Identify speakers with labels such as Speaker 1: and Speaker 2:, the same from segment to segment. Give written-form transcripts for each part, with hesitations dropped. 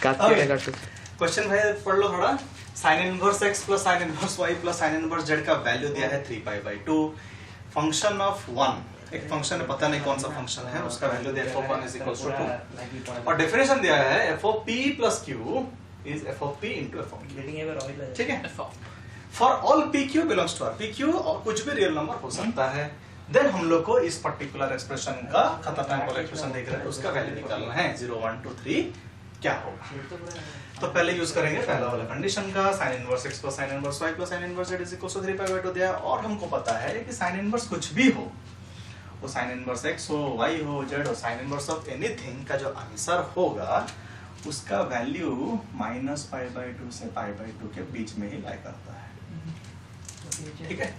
Speaker 1: Question भाई पढ़ लो थोड़ा। Sine inverse x plus sine inverse y plus sine inverse z का वैल्यू दिया है 3π/2। फंक्शन ऑफ 1, एक फंक्शन है, पता नहीं कौन सा फंक्शन है, उसका वैल्यू दिया है f(1) = 2 और डेफिनेशन दिया है f(p + q) is f(p * f(q)। ठीक है, for all pq belongs to r, pq और कुछ भी रियल नंबर हो सकता है। देन हम लोग को इस पर्टिकुलर एक्सप्रेशन का खतरनाक वाला एक्सप्रेशन देख रहे हैं, उसका वैल्यू निकालना है 0 1 2 3 क्या होगा। तो पहले यूज करेंगे पहला वाला कंडीशन का, sine inverse x plus sine inverse y plus sine inverse z = 3π/2 दिया और हमको पता है कि साइन इनवर्स कुछ भी हो, वो साइन इनवर्स x हो, y हो, z हो, साइन इनवर्स ऑफ एनीथिंग का जो आंसर होगा उसका वैल्यू -π/2 से π/2 के बीच में ही लाई करता है। ठीक है,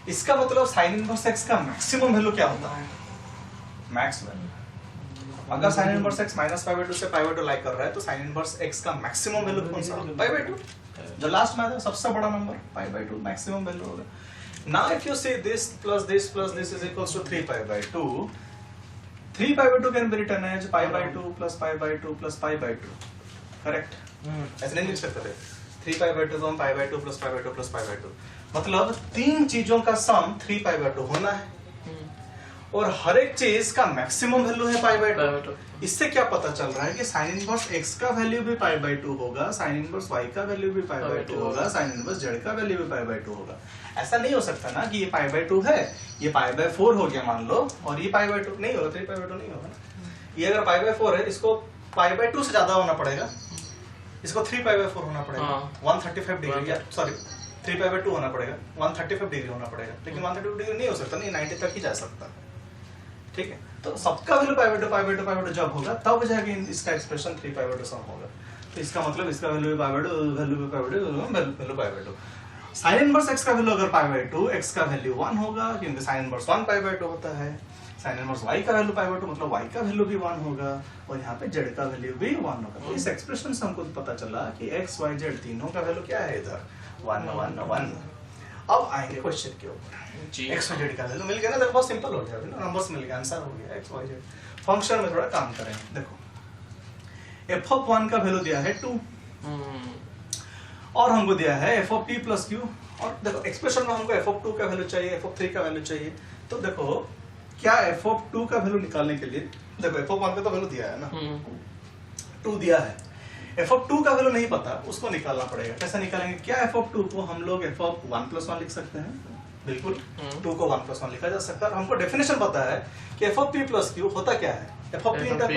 Speaker 1: इसका मतलब साइन इनवर्स x का मैक्सिमम वैल्यू क्या होता है? Max value. अगर साइन इनवर्स x -π/2 से π/2 लाई कर रहा है तो साइन इनवर्स x का मैक्सिमम वैल्यू कौन सा होगा? π/2। जो लास्ट में आता है सबसे बड़ा नंबर π/2 मैक्सिमम वैल्यू होगा। Now if you say this plus this plus this is equals to 3π/2, 3π/2 can be written as π/2 plus π/2 plus π/2। Correct? ऐसे नहीं लिख सकते थे 3π/2 तो हम π/2 प्लस π/2 प्लस π/2, मतलब तीन चीजों का सम 3π/2 होना है और हर एक चीज का मैक्सिमम वैल्यू है π/2। इससे क्या पता चल रहा है कि साइन इनवर्स x का वैल्यू भी π/2 होगा, साइन इनवर्स y का वैल्यू भी π/2 होगा, साइन इनवर्स z का वैल्यू भी π/2 होगा। ऐसा नहीं हो सकता ना कि ये π/2 है, ये π/4 हो गया मान लो और ये π/2 नहीं होगा, 3π/2 नहीं होगा। ये अगर π/4 है, इसको π/2 से ज्यादा होना पड़ेगा, इसको 3π/4 होना पड़ेगा, 135 डिग्री या सॉरी 3π/2 होना पड़ेगा, 135 डिग्री होना पड़ेगा, लेकिन 135 डिग्री नहीं हो सकता, नहीं 90 तक ही जा सकता है। ठीक है, तो सबका वैल्यू π/2 जब होगा तब जाके इसका एक्सप्रेशन 3π/2 सम होगा। तो इसका मतलब इसका वैल्यू π/2 साइन इनवर्स x का वैल्यू अगर π/2, x का वैल्यू 1 होगा क्योंकि साइन इनवर्स 1 π/2 होता है। साइन इनवर्स y का वैल्यू π/2 मतलब y का वैल्यू भी 1 होगा और यहाँ पे z का वैल्यू भी 1 होगा। तो इस एक्सप्रेशन से हमको पता चला कि x y z तीनों का वैल्यू क्या है, इधर 1 1 1। अब आएंगे क्वेश्चन के ऊपर, x y z का वैल्यू मिल गया ना, देखो बहुत सिंपल हो गया, नंबर्स मिल गया, आंसर हो गया x y z। फंक्शन में थोड़ा काम करें, देखो f(1) का वैल्यू दिया है 2 और हमको दिया है f(p + q) और देखो एक्सप्रेशन में हमको f(2) का वैल्यू चाहिए, f(3) का वैल्यू चाहिए। तो देखो क्या f(2) का वैल्यू निकालने के लिए, देखो f(1) का तो वैल्यू दिया है ना, 2 दिया है, f(2) का वैल्यू नहीं पता, उसको निकालना पड़ेगा। कैसे निकालेंगे? क्या f(2) को हम लोग f(1 + 1) लिख सकते हैं, बिल्कुल 2 को 1 + 1 लिखा जा सकता है। हमको डेफिनेशन पता है कि f(p + q) होता क्या है, f(p * f(q).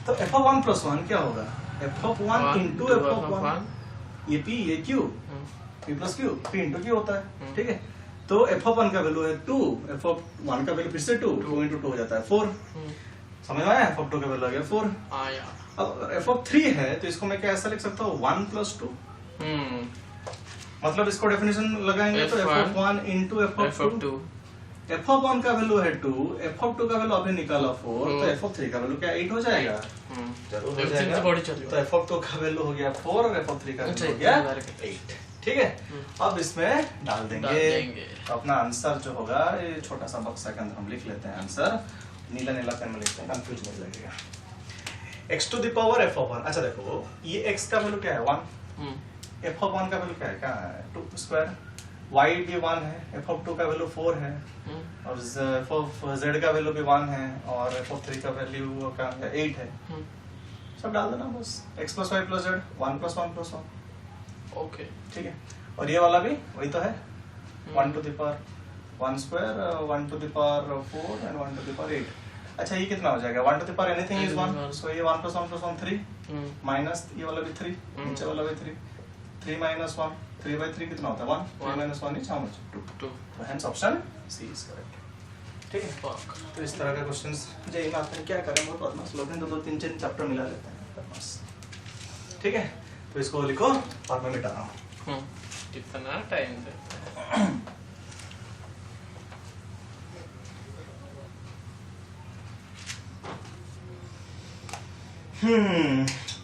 Speaker 1: तो f(1 + 1) क्या होगा, f(1 * f(1), ये p ये q, p + q, p * q होता है। ठीक है, तो f(1) का वैल्यू है 2, f(1) का वैल्यू फिर से 2 × 2 हो जाता है 4। समझ में आया? f(2) का वैल्यू आ गया 4। अब f(3) है तो इसको मैं क्या ऐसा लिख सकता हूँ 1 + 2, मतलब इसको डेफिनेशन लगाएंगे तो f(1 * f(2), f(1) का वैल्यू है 2, f(2) का वैल्यू आपने निकाला 4, तो f(3) का वैल्यू क्या 8 हो जाएगा? जरूर हो जाएगा। तो f(2) का वैल्यू हो गया 4 और f(3) का वैल्यू हो गया 8। ठीक है, अब इसमें डाल देंगे अपना आंसर जो होगा, ये छोटा सा बक्सा के अंदर हम लिख लेते हैं आंसर, नीला नीला पेन में लिखते हैं, कंफ्यूज नहीं लगेगा। x⁻f(1). अच्छा देखो ये x का वैल्यू क्या है 1, f(1) का वैल्यू क्या है, कहाँ है 2², y भी 1 है, f(2) का वैल्यू 4 है और z का वैल्यू भी 1 है और f(3) का वैल्यू 8 है। सब डाल देना बस, x + y + z 1 + 1 + 1। ओके ठीक है, और ये वाला भी वही तो है 1 to the power 1 square 1 to the power 4 and 1 to the power 8। अच्छा ये कितना हो जाएगा, 1 to the power anything is 1, so ये 1 + 1 + 1 3 माइनस ये वाला भी 3, नीचे वाला भी 3, 3 - 1 3/3 कितना होता है 1, 3 - 1 is how much 2। तो hence option C is correct. ठीक है, तो इस तरह का क्वेश्चंस जेईई में आते हैं। क्या करें, बहुत बदमाश लोग हैं, तो 2-3 चैप्टर मिला लेते हैं बदमाश। ठीक है, तो इसको लिखो और मैं मिटा रहा हूँ।
Speaker 2: कितना टाइम देते हैं?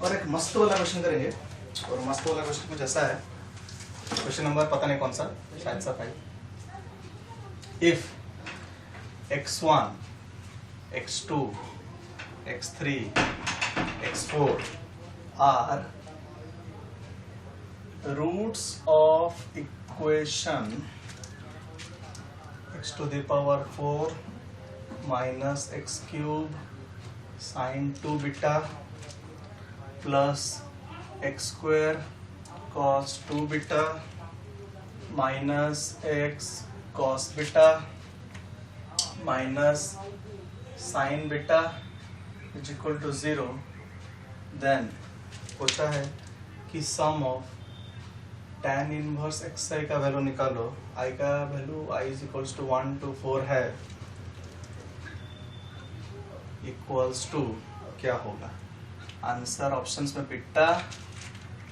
Speaker 1: और एक मस्त वाला क्वेश्चन करेंगे, और मस्त वाला क्वेश्चन कुछ ऐसा है, क्वेश्चन नंबर पता नहीं कौन सा, शायद सा 5। If x1 x2 x3 x4 are roots of equation x to the power 4 minus x cube sin 2 beta plus x square cos 2 beta minus x cos beta minus sin beta is equal to 0. then पूछा है कि sum of tan inverse xi का value निकालो. I का value i is equals to 1 to 4 है, equals to क्या होगा answer options में beta,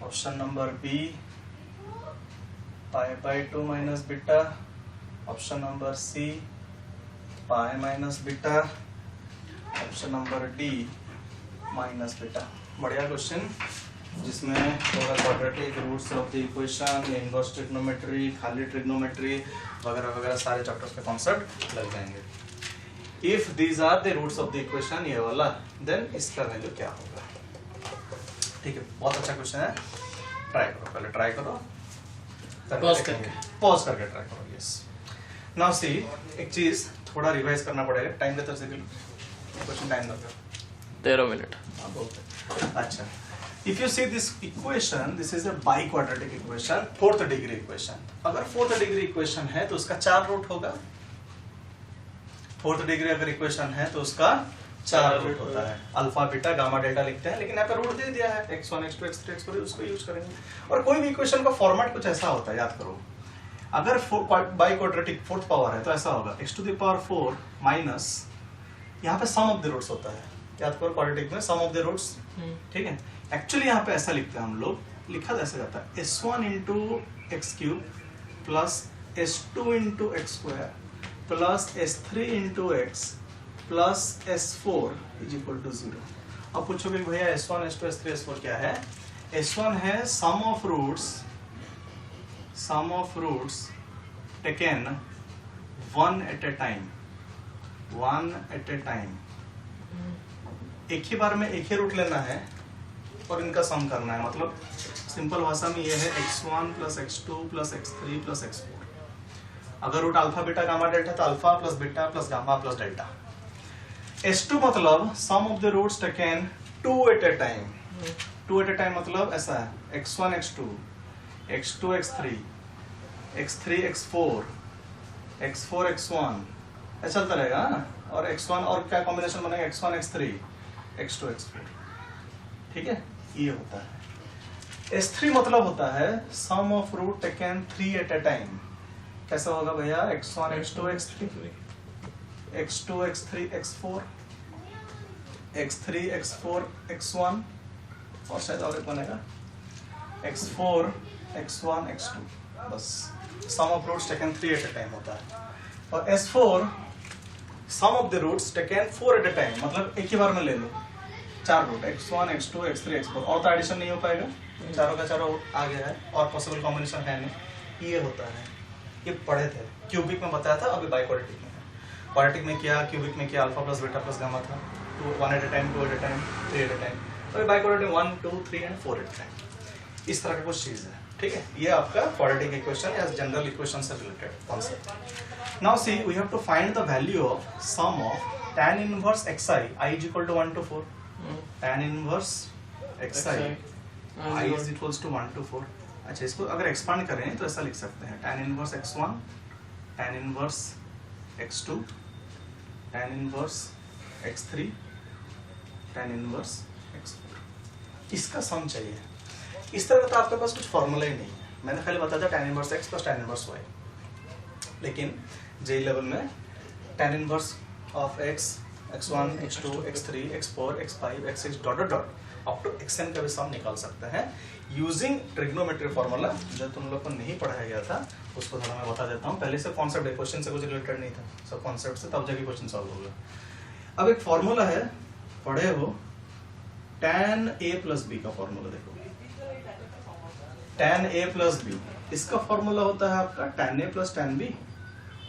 Speaker 1: option number B pi by 2 minus beta, option number C pi minus beta, option number D minus beta. बढ़िया question जिसमें होगा quadratic, roots of the equation, inverse trigonometry, खाली trigonometry वगैरह वगैरह सारे चैप्टर्स के concept लग जाएंगे. If these are the roots of the equation ये वाला, देन इसका वैल्यू क्या होगा. ठीक है, बहुत अच्छा क्वेश्चन है. ट्राई करो, पहले ट्राई करो, पॉज करके ट्राई करो. यस, नाउ सी एक चीज थोड़ा रिवाइज करना पड़ेगा. टाइम लेते हैं क्वेश्चन, टाइम लगेगा
Speaker 2: 13 मिनट.
Speaker 1: अच्छा, if you see this equation, this is a biquadratic equation, fourth degree equation. अगर fourth degree equation है तो उसका 4 रूट होगा. fourth degree अगर equation है तो उसका 4 रूट होता है. अल्फा बीटा गामा डेल्टा लिखते हैं, लेकिन यहाँ पे रूट दे दिया है x1 x2 x3 x4, उसको यूज करेंगे. और कोई भी इक्वेशन का फॉर्मेट कुछ ऐसा होता है, याद करो. अगर बाइक्वाड्रेटिक फोर्थ पावर है तो ऐसा होगा x to the power 4 minus, यहाँ पे सम ऑफ द रूट्स होता है. याद करो क्वाड्रेटिक में सम ऑफ द रूट्स. ठीक है, एक्चुअली यहाँ पे ऐसा लिखते हैं हम लोग, लिखा ऐसा जाता है s1 into x cube plus s2 into x square plus s3 into x plus s4 is equal to 0. अब पूछोगे भैया s1 s2 s3 s4 क्या है. s1 है sum of roots taken one at a time. एक ही बार में एक ही रूट लेना है और इनका सम करना है. मतलब सिंपल भाषा में ये है x1 plus x2 plus x3 plus x4. अगर root alpha beta gamma delta तो alpha plus beta plus gamma plus delta. s2 मतलब sum of the roots taken 2 at a time. 2 at a time मतलब ऐसा है x1 x2 x2 x3 x3 x4 x4 x1 ऐसा चलता रहेगा ना. और x1 और क्या कॉम्बिनेशन बनेगा x1 x3 x2 x4. ठीक है, ये होता है. S3 मतलब होता है sum of root taken 3 at a time. कैसा होगा भैया x1 x2 x3 x2 x3 x4 x3 x4 x1 और शायद और एक बनेगा x4 x1 x2. बस sum of roots taken 3 at a time होता है. और S4 sum of the roots taken 4 at a time, मतलब एक ही बार में ले लो 4 root x1 x2 x3 x4. और तो एडिशन नहीं हो पाएगा, चारों का चारों आ गया है और पॉसिबल कॉम्बिनेशन है नहीं. ये होता है, ये पढ़े थे क्यूबिक में बताया था, अभी बाइक्वाड्रेटिक में है. क्वाड्रेटिक में क्या, क्यूबिक में क्या, alpha plus beta plus gamma था. 1 at a time, 2 at a time, 3 at a time. तो biquadratic 1 2 3 and 4 at a time. इस तरह का कुछ चीज है. ठीक है, ये आपका क्वाड्रेटिक इक्वेशन या जनरल इक्वेशन से related concept. Now see we have to find the value of sum of tan inverse xi i is equal to 1 to 4. tan inverse xi i is equals to 1 to 4. अच्छा, इसको अगर expand करें तो ऐसा लिख सकते हैं tan inverse x1 tan inverse x2 tan inverse x3 tan inverse x4. इसका सम चाहिए. इस तरह का तो आपके पास कुछ फॉर्मूला ही नहीं है. मैंने पहले बताया था tan inverse x plus tan inverse y. लेकिन जेई लेवल में tan inverse of x x1 x2 x3 x4 x5 x6 dot dot dot up to xn का भी सम निकाल सकते हैं यूजिंग ट्रिग्नोमेट्री फॉर्मूला. जो तुम लोग को नहीं पढ़ाया गया था उसको थोड़ा मैं बता देता हूँ. पहले से कॉन्सेप्ट है, क्वेश्चन से कुछ रिलेटेड नहीं था, सब कॉन्सेप्ट से, तब जाके क्वेश्चन सॉल्व होगा. अब एक फॉर्मूला है, पढ़े हो, tan a प्लस b का फॉर्मूला. देखो tan a प्लस b, इसका फॉर्मूला होता है आपका tan a plus tan b